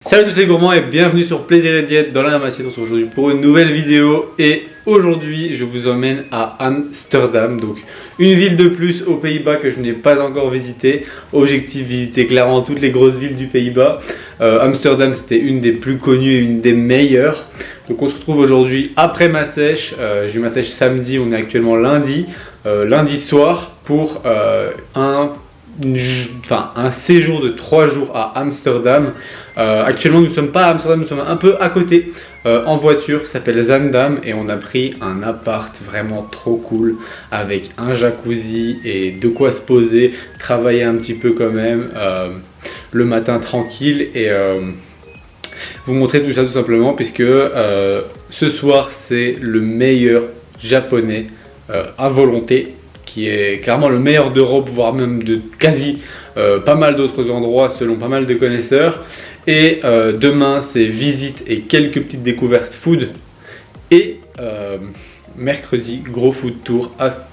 Salut à tous les gourmands et bienvenue sur Plaisir et Diète dans la Massiette. On se retrouve aujourd'hui pour une nouvelle vidéo et aujourd'hui je vous emmène à Amsterdam, donc une ville de plus aux Pays-Bas que je n'ai pas encore visité. Objectif, visiter clairement toutes les grosses villes du Pays-Bas. Amsterdam c'était une des plus connues et une des meilleures. Donc on se retrouve aujourd'hui après ma sèche. J'ai eu ma sèche samedi, on est actuellement lundi soir pour un séjour de 3 jours à Amsterdam. Actuellement nous ne sommes pas à Amsterdam, nous sommes un peu à côté en voiture, ça s'appelle Zaandam et on a pris un appart vraiment trop cool avec un jacuzzi et de quoi se poser, travailler un petit peu quand même le matin tranquille et vous montrer tout ça tout simplement puisque ce soir c'est le meilleur japonais à volonté qui est clairement le meilleur d'Europe, voire même de quasi pas mal d'autres endroits selon pas mal de connaisseurs. Et demain c'est visite et quelques petites découvertes food. Et mercredi, gros food tour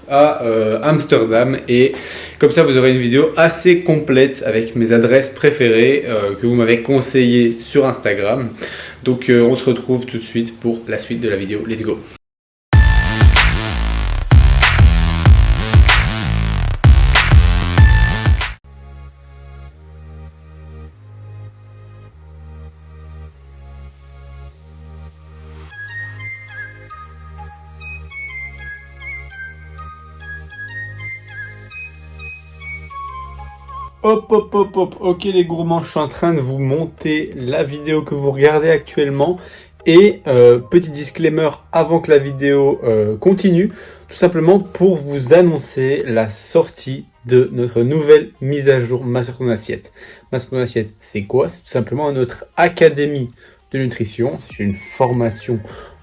à Amsterdam. Et comme ça vous aurez une vidéo assez complète avec mes adresses préférées que vous m'avez conseillées sur Instagram. Donc on se retrouve tout de suite pour la suite de la vidéo. Let's go! Hop, ok les gourmands, je suis en train de vous monter la vidéo que vous regardez actuellement. Et petit disclaimer avant que la vidéo continue, tout simplement pour vous annoncer la sortie de notre nouvelle mise à jour Master ton assiette. Master ton assiette, c'est quoi? C'est tout simplement notre académie de nutrition, c'est une formation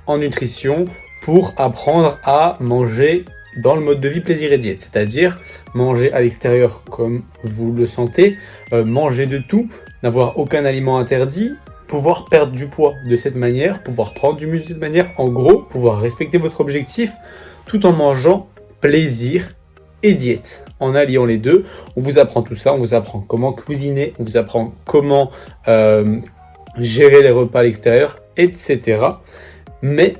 en nutrition pour apprendre à manger dans le mode de vie plaisir et diète, c'est-à-dire manger à l'extérieur comme vous le sentez, manger de tout, n'avoir aucun aliment interdit, pouvoir perdre du poids de cette manière, pouvoir prendre du muscle de cette manière, en gros, pouvoir respecter votre objectif tout en mangeant plaisir et diète. En alliant les deux, on vous apprend tout ça, on vous apprend comment cuisiner, on vous apprend comment gérer les repas à l'extérieur, etc. Mais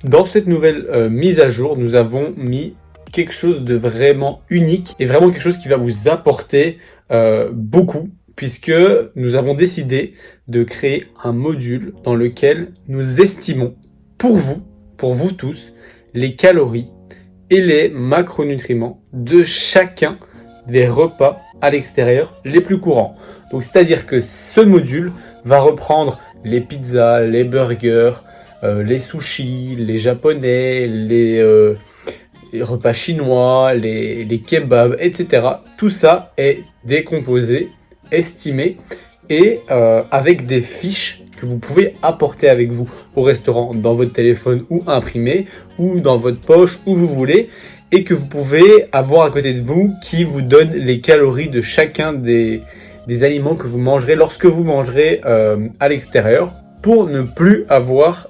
dans cette nouvelle mise à jour, nous avons mis quelque chose de vraiment unique et vraiment quelque chose qui va vous apporter beaucoup, puisque nous avons décidé de créer un module dans lequel nous estimons pour vous tous, les calories et les macronutriments de chacun des repas à l'extérieur les plus courants. Donc c'est-à-dire que ce module va reprendre les pizzas, les burgers, les sushis, les japonais, les repas chinois, les kebabs, etc. Tout ça est décomposé, estimé et avec des fiches que vous pouvez apporter avec vous au restaurant dans votre téléphone ou imprimé ou dans votre poche où vous voulez et que vous pouvez avoir à côté de vous qui vous donne les calories de chacun des aliments que vous mangerez lorsque vous mangerez à l'extérieur, pour ne plus avoir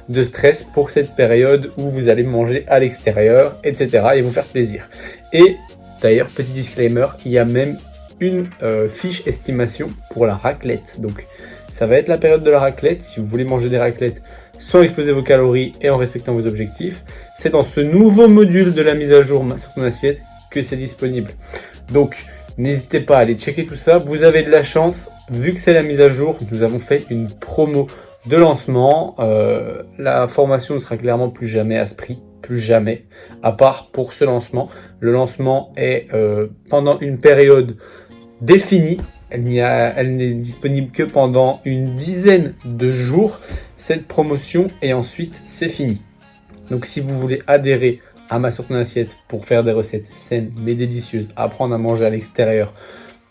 de stress pour cette période où vous allez manger à l'extérieur, etc. et vous faire plaisir. Et d'ailleurs, petit disclaimer, il y a même une fiche estimation pour la raclette. Donc ça va être la période de la raclette. Si vous voulez manger des raclettes sans exploser vos calories et en respectant vos objectifs, c'est dans ce nouveau module de la mise à jour Master ton assiette que c'est disponible. Donc n'hésitez pas à aller checker tout ça. Vous avez de la chance, vu que c'est la mise à jour, nous avons fait une promo de lancement. La formation ne sera clairement plus jamais à ce prix, plus jamais, à part pour ce lancement. Le lancement est pendant une période définie. Elle n'est disponible que pendant une dizaine de jours, cette promotion, et ensuite c'est fini. Donc si vous voulez adhérer à Master ton assiette pour faire des recettes saines mais délicieuses, apprendre à manger à l'extérieur,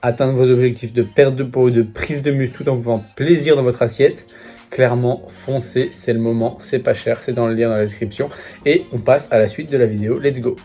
atteindre vos objectifs de perte de peau, de prise de muscle tout en vous faisant plaisir dans votre assiette, clairement foncez, c'est le moment, c'est pas cher, c'est dans le lien dans la description et on passe à la suite de la vidéo. Let's go!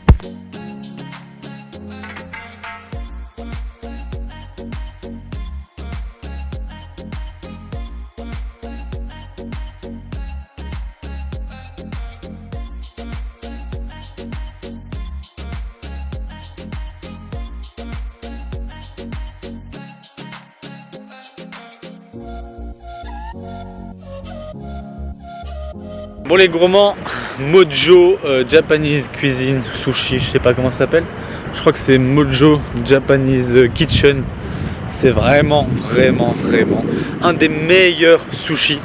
Bon les gourmands, Mojo Japanese Cuisine Sushi, je sais pas comment ça s'appelle. Je crois que c'est Mojo Japanese Kitchen. C'est vraiment un des meilleurs sushis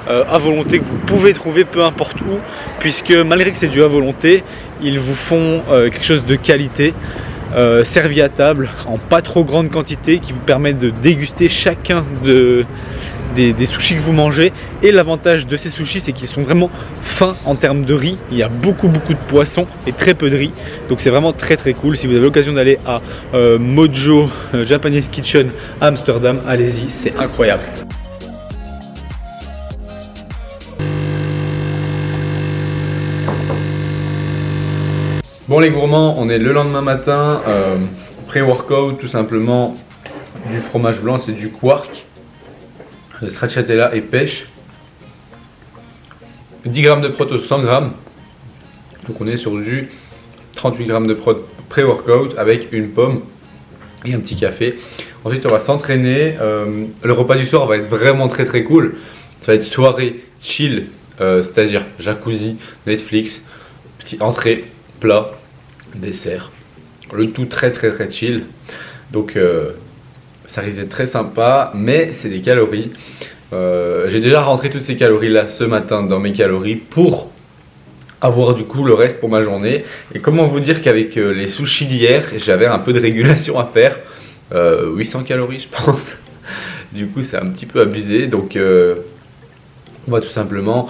à volonté que vous pouvez trouver peu importe où, puisque malgré que c'est du à volonté, ils vous font quelque chose de qualité, servi à table en pas trop grande quantité, qui vous permet de déguster chacun des sushis que vous mangez. Et l'avantage de ces sushis, c'est qu'ils sont vraiment fins en termes de riz. Il y a beaucoup de poissons et très peu de riz, donc c'est vraiment très cool. Si vous avez l'occasion d'aller à Mojo Japanese Kitchen à Amsterdam, allez-y, c'est incroyable. Bon les gourmands, on est le lendemain matin, pré-workout, tout simplement du fromage blanc, c'est du quark, stracciatella et pêche, 10 g de prot 100 g, donc on est sur du 38 g de prot pré-workout avec une pomme et un petit café. Ensuite on va s'entraîner, le repas du soir va être vraiment très cool, ça va être soirée chill, c'est-à-dire jacuzzi, Netflix, petite entrée, plat, dessert, le tout très chill, donc ça risque d'être très sympa, mais c'est des calories. J'ai déjà rentré toutes ces calories là ce matin dans mes calories pour avoir du coup le reste pour ma journée. Et comment vous dire qu'avec les sushis d'hier, j'avais un peu de régulation à faire, 800 calories je pense. Du coup c'est un petit peu abusé, donc on va tout simplement,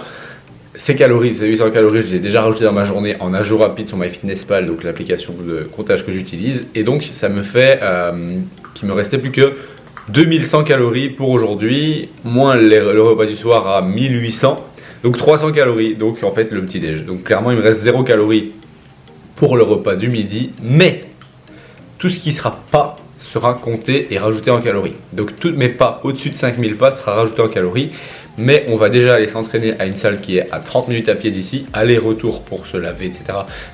ces 800 calories, je les ai déjà rajoutées dans ma journée en ajout rapide sur MyFitnessPal, donc l'application de comptage que j'utilise, et donc ça me fait qu'il me restait plus que 2100 calories pour aujourd'hui, moins le repas du soir à 1800, donc 300 calories, donc en fait le petit déj. Donc clairement il me reste 0 calories pour le repas du midi, mais tout ce qui sera pas sera compté et rajouté en calories. Donc tous mes pas au-dessus de 5000 pas sera rajouté en calories. Mais on va déjà aller s'entraîner à une salle qui est à 30 minutes à pied d'ici, aller-retour pour se laver, etc.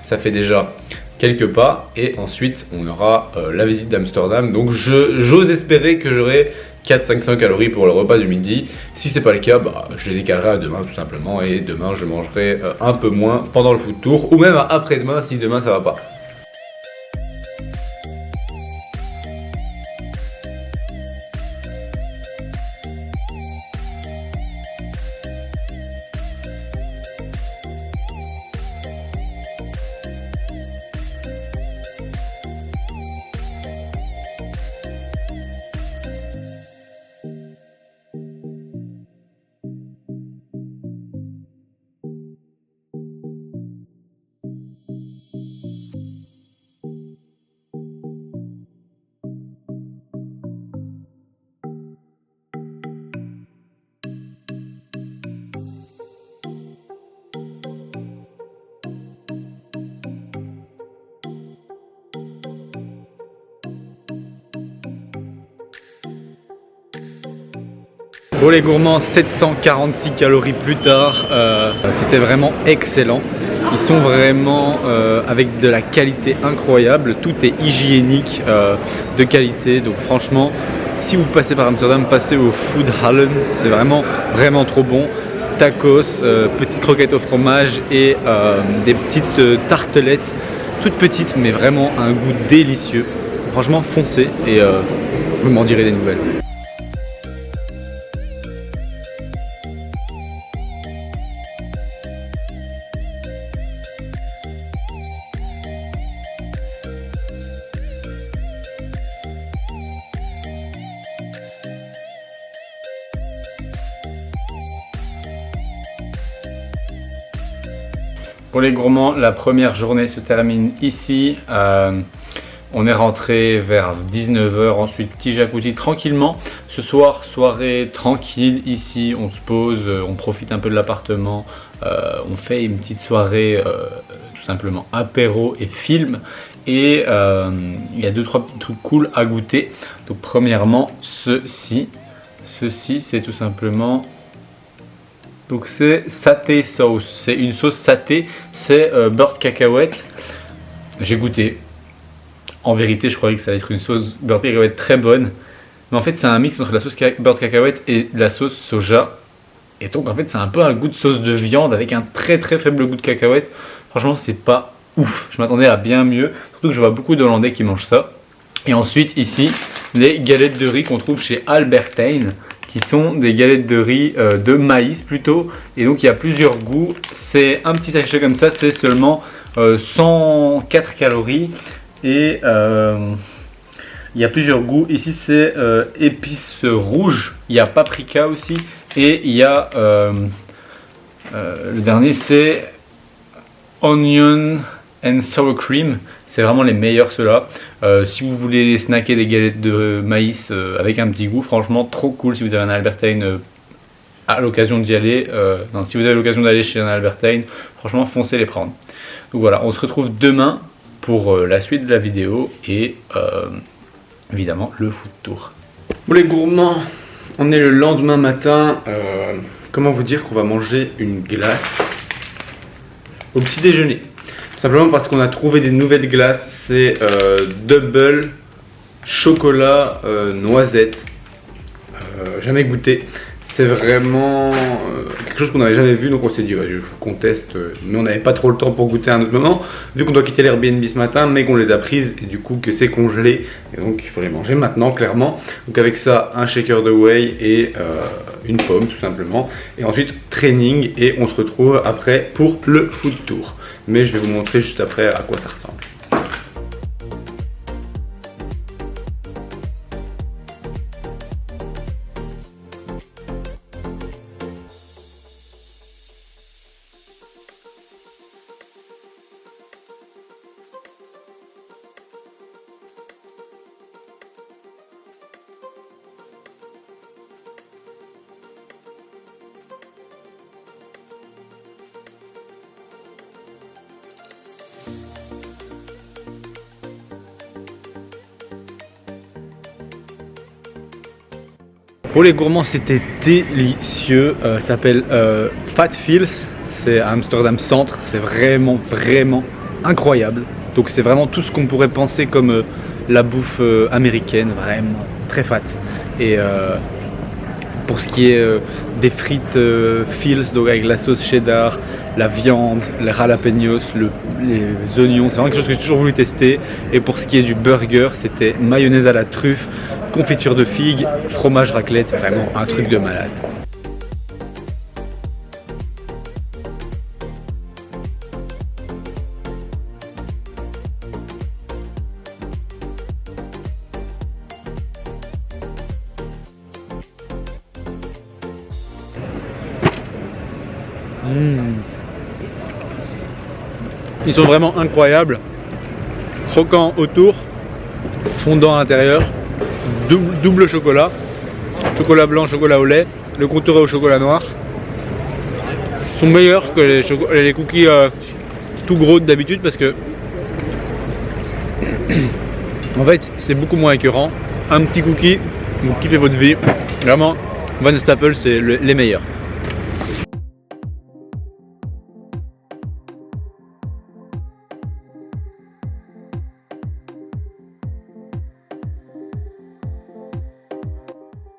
Ça fait déjà quelques pas, et ensuite on aura la visite d'Amsterdam. Donc j'ose espérer que j'aurai 400-500 calories pour le repas du midi. Si c'est pas le cas, je les décalerai à demain tout simplement, et demain je mangerai un peu moins pendant le foot tour, ou même après-demain si demain ça va pas. Bon les gourmands, 746 calories plus tard, c'était vraiment excellent. Ils sont vraiment avec de la qualité incroyable, tout est hygiénique, de qualité, donc franchement, si vous passez par Amsterdam, passez au Food Hallen, c'est vraiment trop bon. Tacos, petites croquettes au fromage et des petites tartelettes, toutes petites mais vraiment un goût délicieux. Franchement foncez et vous m'en direz des nouvelles. Pour les gourmands, la première journée se termine ici. On est rentré vers 19 h, ensuite petit jacuzzi tranquillement. Ce soir, soirée tranquille ici, on se pose, on profite un peu de l'appartement. On fait une petite soirée tout simplement apéro et film. Et il y a 2-3 petits trucs cool à goûter. Donc premièrement, ceci c'est tout simplement... Donc c'est saté sauce, c'est une sauce saté, c'est beurre de cacahuète. J'ai goûté. En vérité, je croyais que ça allait être une sauce beurre de cacahuète très bonne. Mais en fait, c'est un mix entre la sauce beurre de cacahuète et la sauce soja. Et donc en fait c'est un peu un goût de sauce de viande avec un très faible goût de cacahuète. Franchement c'est pas ouf, je m'attendais à bien mieux, surtout que je vois beaucoup d'Hollandais qui mangent ça. Et ensuite ici les galettes de riz qu'on trouve chez Albertijn, qui sont des galettes de riz de maïs plutôt. Et donc il y a plusieurs goûts, c'est un petit sachet comme ça, c'est seulement 104 calories. Et il y a plusieurs goûts, ici c'est épices rouges, il y a paprika aussi. Et il y a le dernier c'est onion and sour cream, c'est vraiment les meilleurs ceux-là. Si vous voulez snacker des galettes de maïs avec un petit goût, franchement trop cool. Si vous avez un Albertijn à l'occasion d'y aller, non, si vous avez l'occasion d'aller chez un Albertijn, franchement foncez les prendre. Donc voilà, on se retrouve demain pour la suite de la vidéo et évidemment le food tour. Bon les gourmands, on est le lendemain matin. Comment vous dire qu'on va manger une glace au petit déjeuner? Tout simplement parce qu'on a trouvé des nouvelles glaces. C'est double chocolat noisette. Jamais goûté. C'est vraiment quelque chose qu'on n'avait jamais vu, donc on s'est dit ouais, qu'on teste, mais on n'avait pas trop le temps pour goûter à un autre moment, vu qu'on doit quitter l'Airbnb ce matin, mais qu'on les a prises et du coup que c'est congelé, et donc il faut les manger maintenant clairement. Donc avec ça, un shaker de whey et une pomme tout simplement, et ensuite training, et on se retrouve après pour le food tour. Mais je vais vous montrer juste après à quoi ça ressemble. Pour les gourmands, c'était délicieux. Ça s'appelle Fat Feels. C'est à Amsterdam Centre. C'est vraiment incroyable. Donc c'est vraiment tout ce qu'on pourrait penser comme la bouffe américaine, vraiment très fat. Et pour ce qui est des frites Feels, donc avec la sauce cheddar, la viande, les jalapenos, les oignons, c'est vraiment quelque chose que j'ai toujours voulu tester. Et pour ce qui est du burger, c'était mayonnaise à la truffe, confiture de figues, fromage raclette, vraiment un truc de malade. Ils sont vraiment incroyables, croquants autour, fondant à l'intérieur, double chocolat, chocolat blanc, chocolat au lait, le contouré au chocolat noir. Ils sont meilleurs que les cookies tout gros d'habitude parce que en fait c'est beaucoup moins écœurant. Un petit cookie, vous kiffez votre vie, vraiment Van Staples c'est les meilleurs.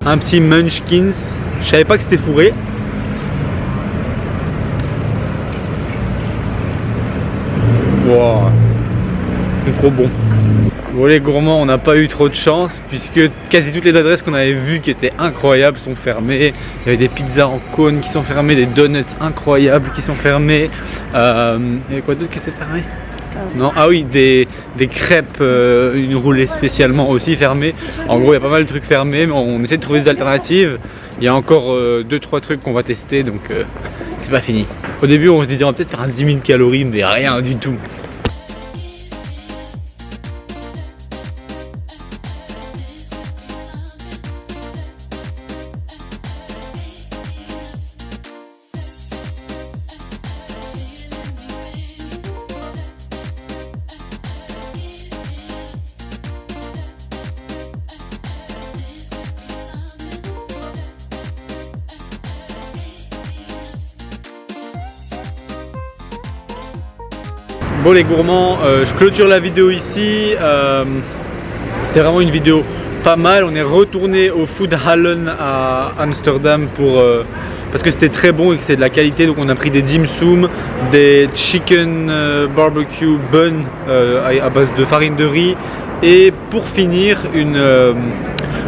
Un petit Munchkins, je savais pas que c'était fourré. Wow, c'est trop bon. Bon les gourmands, on n'a pas eu trop de chance puisque quasi toutes les adresses qu'on avait vues qui étaient incroyables sont fermées. Il y avait des pizzas en cône qui sont fermées, des donuts incroyables qui sont fermés. Il y avait quoi d'autre qui s'est fermé? Non, ah oui, des crêpes, une roulée spécialement aussi fermée. En gros, il y a pas mal de trucs fermés, mais on essaie de trouver des alternatives. Il y a encore 2-3 trucs qu'on va tester, donc c'est pas fini. Au début, on se disait on va peut-être faire un 10 000 calories, mais rien du tout. Bon les gourmands, je clôture la vidéo ici. C'était vraiment une vidéo pas mal. On est retourné au Food Hallen à Amsterdam pour parce que c'était très bon et que c'est de la qualité. Donc on a pris des dim sum, des chicken barbecue bun à base de farine de riz, et pour finir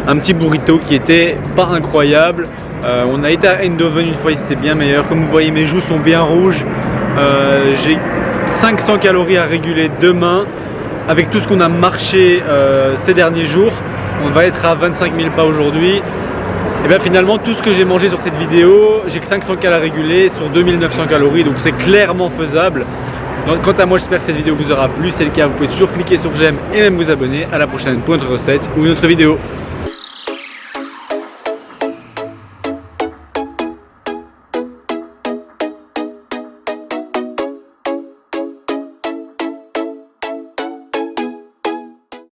un petit burrito qui était pas incroyable. On a été à Eindhoven une fois et c'était bien meilleur. Comme vous voyez, mes joues sont bien rouges. J'ai 500 calories à réguler demain. Avec tout ce qu'on a marché ces derniers jours, on va être à 25 000 pas aujourd'hui. Et bien finalement, tout ce que j'ai mangé sur cette vidéo, j'ai que 500 calories à réguler sur 2900 calories, donc c'est clairement faisable. Donc, quant à moi, j'espère que cette vidéo vous aura plu. Si c'est le cas, vous pouvez toujours cliquer sur j'aime et même vous abonner. À la prochaine pour une autre recette ou une autre vidéo.